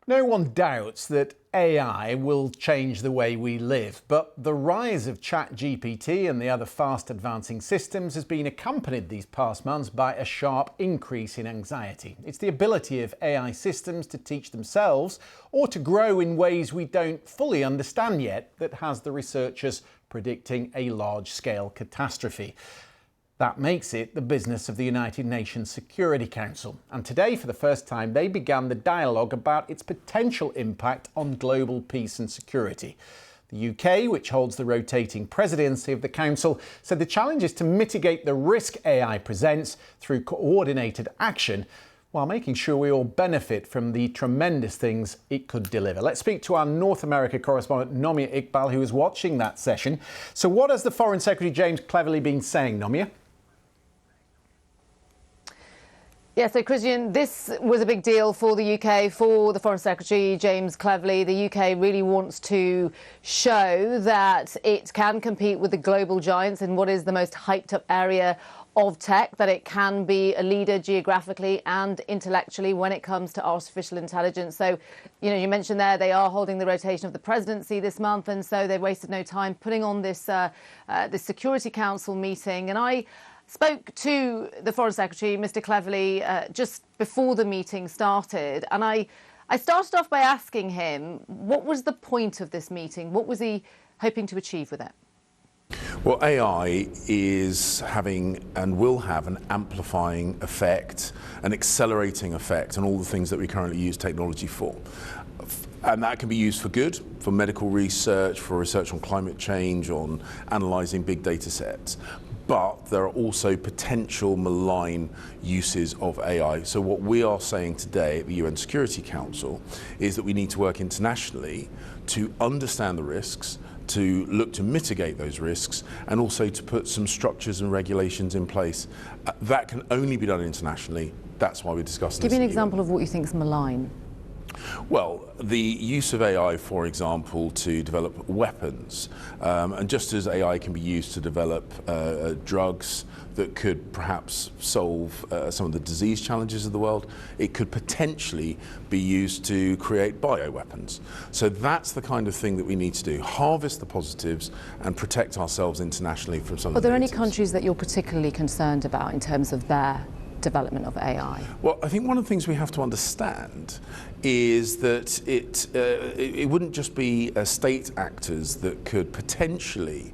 No one doubts that AI will change the way we live, but the rise of ChatGPT and the other fast advancing systems has been accompanied these past months by a sharp increase in anxiety. It's the ability of AI systems to teach themselves or to grow in ways we don't fully understand yet that has the researchers predicting a large-scale catastrophe. That makes it the business of the United Nations Security Council. And today, for the first time, they began the dialogue about its potential impact on global peace and security. The UK, which holds the rotating presidency of the Council, said the challenge is to mitigate the risk AI presents through coordinated action, while making sure we all benefit from the tremendous things it could deliver. Let's speak to our North America correspondent, Nomia Iqbal, who was watching that session. So what has the Foreign Secretary James Cleverly been saying, Nomia? Yeah, so Christian, this was a big deal for the UK, for the Foreign Secretary, James Cleverly. The UK really wants to show that it can compete with the global giants in what is the most hyped up area of tech, that it can be a leader geographically and intellectually when it comes to artificial intelligence. So, you mentioned there they are holding the rotation of the presidency this month, and so they've wasted no time putting on this Security Council meeting. And I spoke to the Foreign Secretary, Mr. Cleverly, just before the meeting started, and I started off by asking him what was the point of this meeting? What was he hoping to achieve with it? Well, AI is having and will have an amplifying effect, an accelerating effect on all the things that we currently use technology for. And that can be used for good, for medical research, for research on climate change, on analysing big data sets. But there are also potential malign uses of AI. So what we are saying today at the UN Security Council is that we need to work internationally to understand the risks, to look to mitigate those risks, and also to put some structures and regulations in place. That can only be done internationally. That's why we're discussing this. Give me an example of what you think is malign. Well, the use of AI, for example, to develop weapons, and just as AI can be used to develop drugs that could perhaps solve some of the disease challenges of the world, it could potentially be used to create bioweapons. So that's the kind of thing that we need to do, harvest the positives and protect ourselves internationally from some of the negatives. Are there any countries that you're particularly concerned about in terms of their development of AI? Well, I think one of the things we have to understand is that it wouldn't just be state actors that could potentially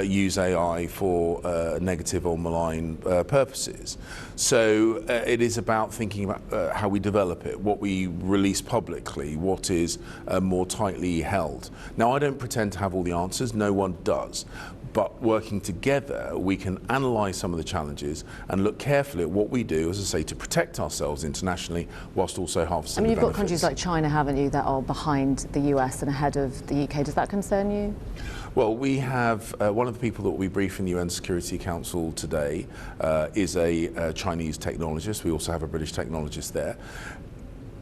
use AI for negative or malign purposes. So it is about thinking about how we develop it, what we release publicly, what is more tightly held. Now, I don't pretend to have all the answers, no one does. But working together, we can analyse some of the challenges and look carefully at what we do, as I say, to protect ourselves internationally, whilst also harvesting the benefits. You've got countries like China, haven't you, that are behind the US and ahead of the UK. Does that concern you? Well, we have one of the people that we brief in the UN Security Council today is a Chinese technologist. We also have a British technologist there.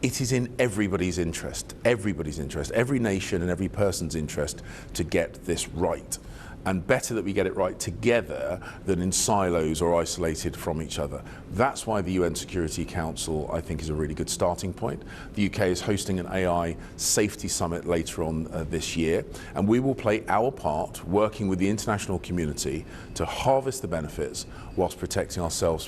It is in everybody's interest, every nation and every person's interest to get this right. And better that we get it right together than in silos or isolated from each other. That's why the UN Security Council, I think, is a really good starting point. The UK is hosting an AI safety summit later on this year, and we will play our part working with the international community to harvest the benefits whilst protecting ourselves.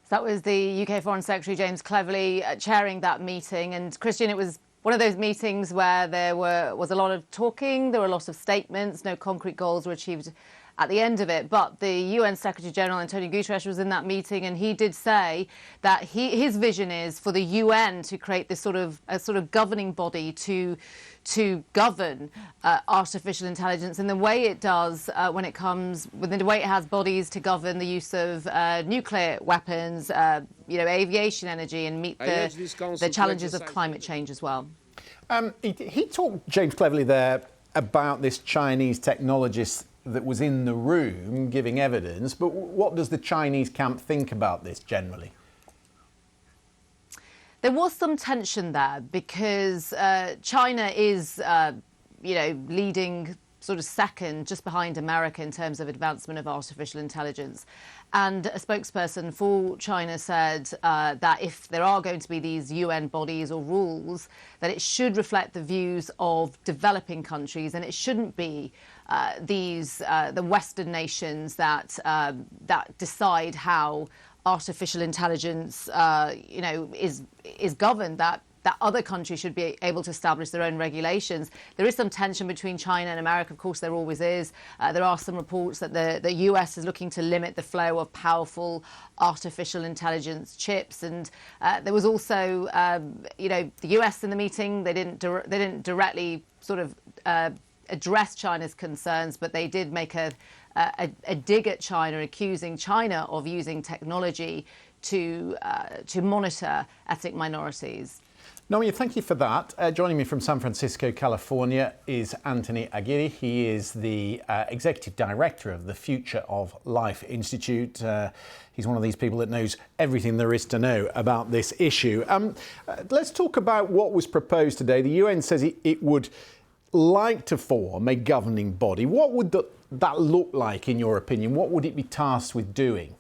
That was the UK Foreign Secretary James Cleverly chairing that meeting. And Christian, it was one of those meetings where there was a lot of talking, there were a lot of statements, no concrete goals were achieved at the end of it. But the UN Secretary General Antonio Guterres was in that meeting, and he did say that his vision is for the UN to create this sort of governing body to govern artificial intelligence in the way it does when it comes within the way it has bodies to govern the use of nuclear weapons, aviation energy, and meet the challenges of climate change as well. He talked, James Cleverly, there about this Chinese technologist that was in the room giving evidence, but what does the Chinese camp think about this generally? There was some tension there because China is, leading sort of second, just behind America in terms of advancement of artificial intelligence. And a spokesperson for China said that if there are going to be these UN bodies or rules, that it should reflect the views of developing countries, and it shouldn't be the Western nations that decide how artificial intelligence, is governed. That other countries should be able to establish their own regulations. There is some tension between China and America, of course there always is. There are some reports that the US is looking to limit the flow of powerful artificial intelligence chips. And there was also, the US in the meeting, they didn't directly sort of address China's concerns, but they did make a dig at China, accusing China of using technology to monitor ethnic minorities. Nomi, thank you for that. Joining me from San Francisco, California is Anthony Aguirre. He is the Executive Director of the Future of Life Institute. He's one of these people that knows everything there is to know about this issue. Let's talk about what was proposed today. The UN says it would like to form a governing body. What would that look like, in your opinion? What would it be tasked with doing?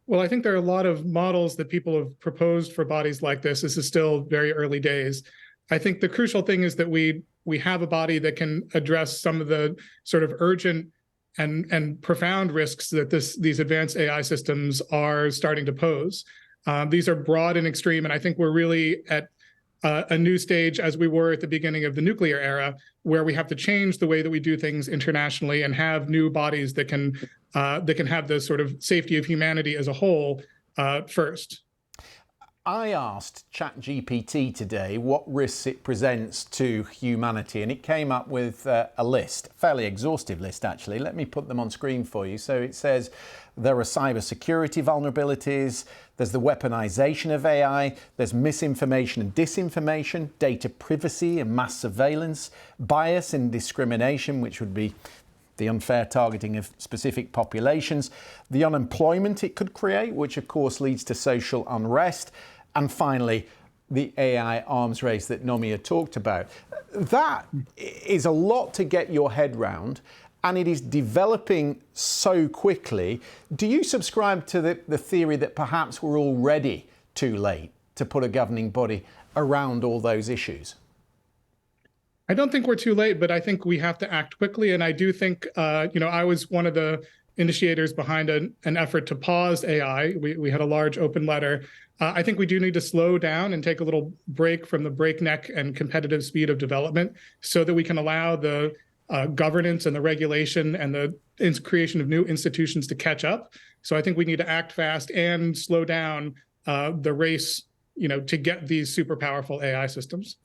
Well, I think there are a lot of models that people have proposed for bodies like this. This is still very early days. I think the crucial thing is that we have a body that can address some of the sort of urgent and profound risks that these advanced AI systems are starting to pose. These are broad and extreme, and I think we're really at a new stage, as we were at the beginning of the nuclear era, where we have to change the way that we do things internationally and have new bodies that can have the sort of safety of humanity as a whole first. I asked ChatGPT today what risks it presents to humanity, and it came up with a list, a fairly exhaustive list actually. Let me put them on screen for you. So it says there are cybersecurity vulnerabilities, there's the weaponization of AI, there's misinformation and disinformation, data privacy and mass surveillance, bias and discrimination, which would be the unfair targeting of specific populations, the unemployment it could create, which of course leads to social unrest, and finally, the AI arms race that Nomi had talked about. That is a lot to get your head round, and it is developing so quickly. Do you subscribe to the theory that perhaps we're already too late to put a governing body around all those issues? I don't think we're too late, but I think we have to act quickly. And I do think, I was one of the initiators behind an effort to pause AI. We had a large open letter. I think we do need to slow down and take a little break from the breakneck and competitive speed of development so that we can allow the governance and the regulation and the creation of new institutions to catch up. So I think we need to act fast and slow down the race, to get these super powerful AI systems.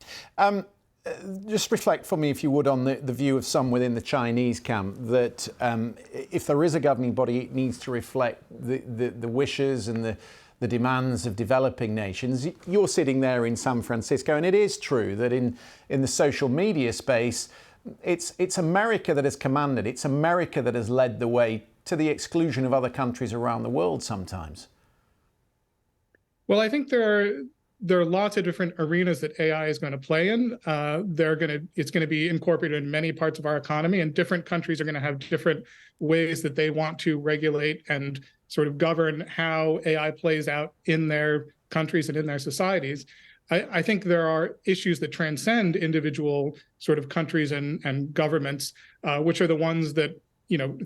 Just reflect for me, if you would, on the view of some within the Chinese camp that if there is a governing body, it needs to reflect the wishes and the demands of developing nations. You're sitting there in San Francisco, and it is true that in the social media space, it's America that has commanded. It's America that has led the way, to the exclusion of other countries around the world sometimes. Well, I think there are lots of different arenas that AI is going to play in. It's going to be incorporated in many parts of our economy, and different countries are going to have different ways that they want to regulate and sort of govern how AI plays out in their countries and in their societies. I think there are issues that transcend individual sort of countries and governments, which are the ones that,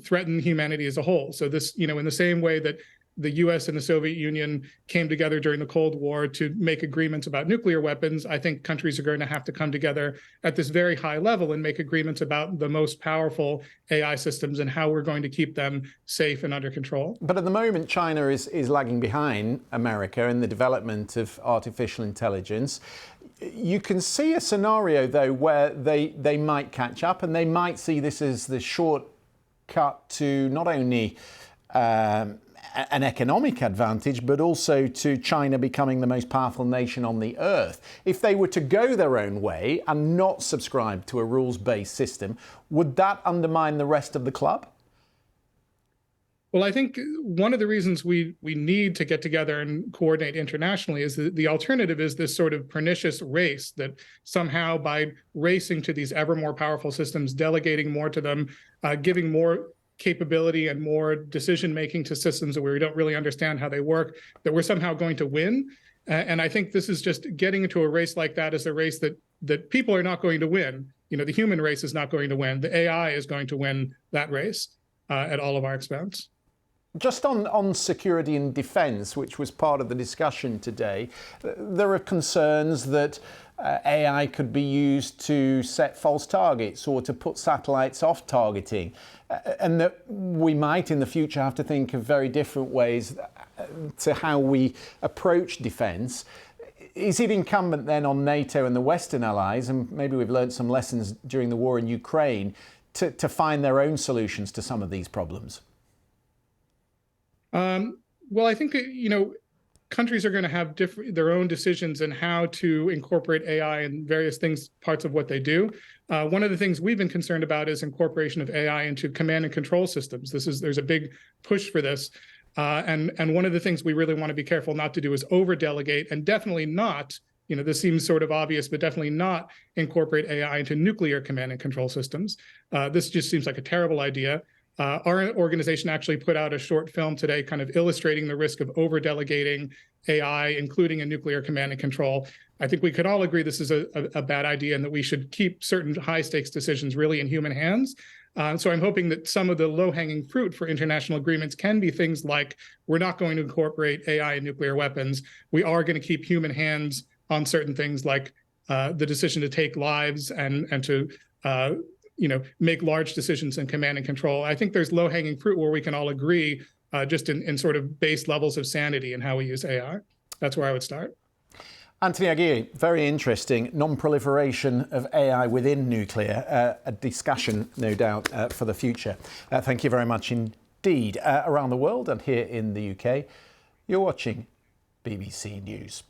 threaten humanity as a whole. So this, in the same way that the US and the Soviet Union came together during the Cold War to make agreements about nuclear weapons, I think countries are going to have to come together at this very high level and make agreements about the most powerful AI systems and how we're going to keep them safe and under control. But at the moment, China is lagging behind America in the development of artificial intelligence. You can see a scenario, though, where they might catch up, and they might see this as the shortcut to not only an economic advantage, but also to China becoming the most powerful nation on the earth. If they were to go their own way and not subscribe to a rules-based system, would that undermine the rest of the club? Well, I think one of the reasons we need to get together and coordinate internationally is that the alternative is this sort of pernicious race that somehow by racing to these ever more powerful systems, delegating more to them, giving more capability and more decision-making to systems where we don't really understand how they work, that we're somehow going to win. And I think this is just getting into a race like that is a race that people are not going to win. You know, the human race is not going to win. The AI is going to win that race at all of our expense. Just on security and defence, which was part of the discussion today, there are concerns that AI could be used to set false targets or to put satellites off targeting, and that we might in the future have to think of very different ways to how we approach defence. Is it incumbent then on NATO and the Western allies, and maybe we've learned some lessons during the war in Ukraine, to find their own solutions to some of these problems? Well, I think, countries are going to have their own decisions in how to incorporate AI in various things, parts of what they do. One of the things we've been concerned about is incorporation of AI into command and control systems. There's a big push for this. And one of the things we really want to be careful not to do is over-delegate, and definitely not, this seems sort of obvious, but definitely not incorporate AI into nuclear command and control systems. This just seems like a terrible idea. Our organization actually put out a short film today kind of illustrating the risk of over-delegating AI, including in nuclear command and control. I think we could all agree this is a bad idea and that we should keep certain high-stakes decisions really in human hands. So I'm hoping that some of the low-hanging fruit for international agreements can be things like, we're not going to incorporate AI in nuclear weapons. We are going to keep human hands on certain things like the decision to take lives and to make large decisions in command and control. I think there's low-hanging fruit where we can all agree just in sort of base levels of sanity in how we use AI. That's where I would start. Anthony Aguirre, very interesting. Non-proliferation of AI within nuclear, a discussion, no doubt, for the future. Thank you very much indeed. Around the world and here in the UK, you're watching BBC News.